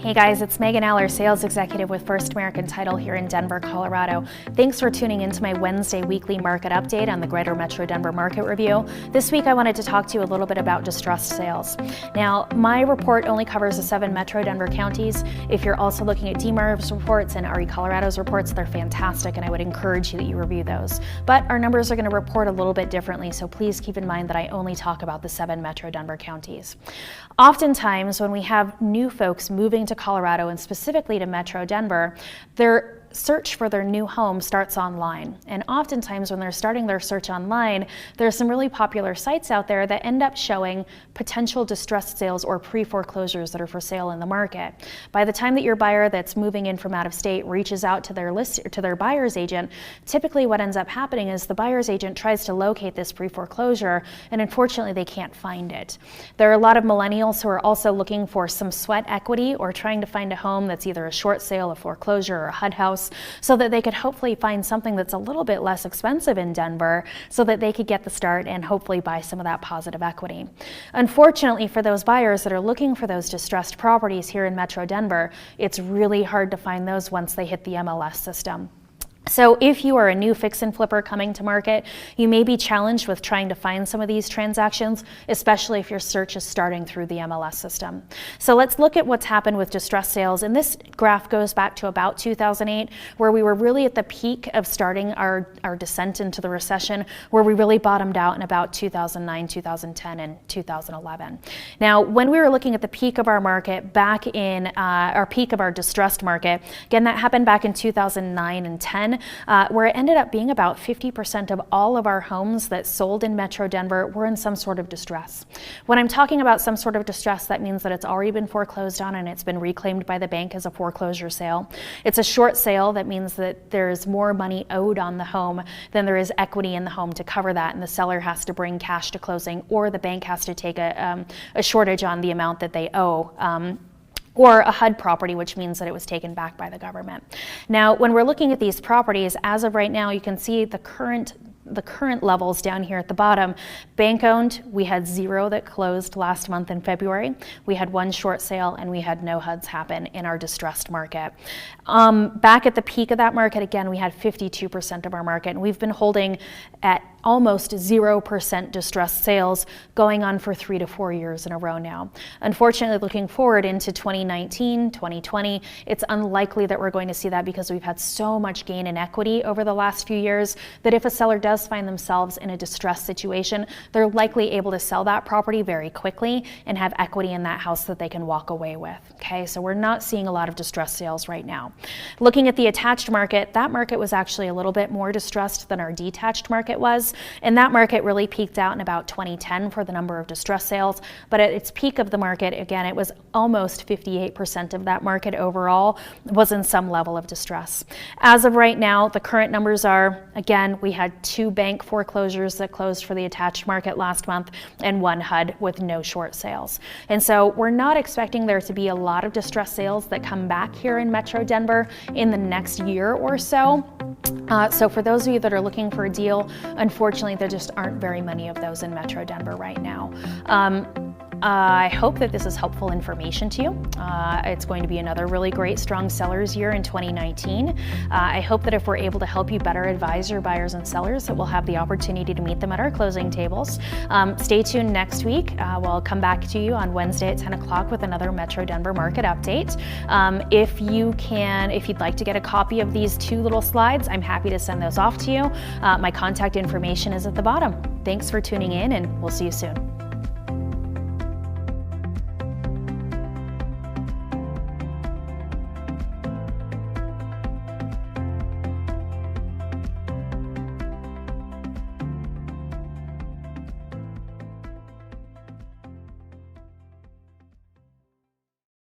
Hey guys, it's Megan Aller, Sales Executive with First American Title here in Denver, Colorado. Thanks for tuning into my Wednesday weekly market update on the Greater Metro Denver Market Review. This week I wanted to talk to you a little bit about distressed sales. Now, my report only covers the 7 Metro Denver counties. If you're also looking at DMARV's reports and RE Colorado's reports, they're fantastic and I would encourage you that you review those. But our numbers are going to report a little bit differently, so please keep in mind that I only talk about the 7 Metro Denver counties. Oftentimes, when we have new folks moving to Colorado and specifically to Metro Denver, their search for their new home starts online. And oftentimes when they're starting their search online, there's some really popular sites out there that end up showing potential distressed sales or pre-foreclosures that are for sale in the market. By the time that your buyer that's moving in from out of state reaches out to their buyer's agent, typically what ends up happening is the buyer's agent tries to locate this pre-foreclosure and unfortunately they can't find it. There are a lot of millennials who are also looking for some sweat equity or trying to find a home that's either a short sale, a foreclosure, or a HUD house, so that they could hopefully find something that's a little bit less expensive in Denver so that they could get the start and hopefully buy some of that positive equity. Unfortunately, for those buyers that are looking for those distressed properties here in Metro Denver, it's really hard to find those once they hit the MLS system. So if you are a new fix and flipper coming to market, you may be challenged with trying to find some of these transactions, especially if your search is starting through the MLS system. So let's look at what's happened with distressed sales. And this graph goes back to about 2008, where we were really at the peak of starting our descent into the recession, where we really bottomed out in about 2009, 2010, and 2011. Now, when we were looking at the peak of our market back in our peak of our distressed market, again, that happened back in 2009 and 10, where it ended up being about 50% of all of our homes that sold in Metro Denver were in some sort of distress. When I'm talking about some sort of distress, that means that it's already been foreclosed on and it's been reclaimed by the bank as a foreclosure sale. It's a short sale. That means that there's more money owed on the home than there is equity in the home to cover that, and the seller has to bring cash to closing, or the bank has to take a shortage on the amount that they owe. Or a HUD property, which means that it was taken back by the government. Now, when we're looking at these properties, as of right now, you can see the current levels down here at the bottom. Bank owned, we had 0 that closed last month in February. We had 1 short sale and we had no HUDs happen in our distressed market. Back at the peak of that market, again, we had 52% of our market, and we've been holding at almost 0% distressed sales going on for 3 to 4 years in a row now. Unfortunately, looking forward into 2019, 2020, it's unlikely that we're going to see that because we've had so much gain in equity over the last few years that if a seller does find themselves in a distressed situation, they're likely able to sell that property very quickly and have equity in that house that they can walk away with. Okay, so we're not seeing a lot of distressed sales right now. Looking at the attached market, that market was actually a little bit more distressed than our detached market was. And that market really peaked out in about 2010 for the number of distress sales. But at its peak of the market, again, it was almost 58% of that market overall was in some level of distress. As of right now, the current numbers are, again, we had 2 bank foreclosures that closed for the attached market last month and 1 HUD with no short sales. And so we're not expecting there to be a lot of distress sales that come back here in Metro Denver in the next year or so. So for those of you that are looking for a deal, unfortunately, there just aren't very many of those in Metro Denver right now. I hope that this is helpful information to you. It's going to be another really great strong sellers year in 2019. I hope that if we're able to help you better advise your buyers and sellers, that we'll have the opportunity to meet them at our closing tables. Stay tuned next week. We'll come back to you on Wednesday at 10 o'clock with another Metro Denver market update. If you'd like to get a copy of these 2 little slides, I'm happy to send those off to you. My contact information is at the bottom. Thanks for tuning in, and we'll see you soon.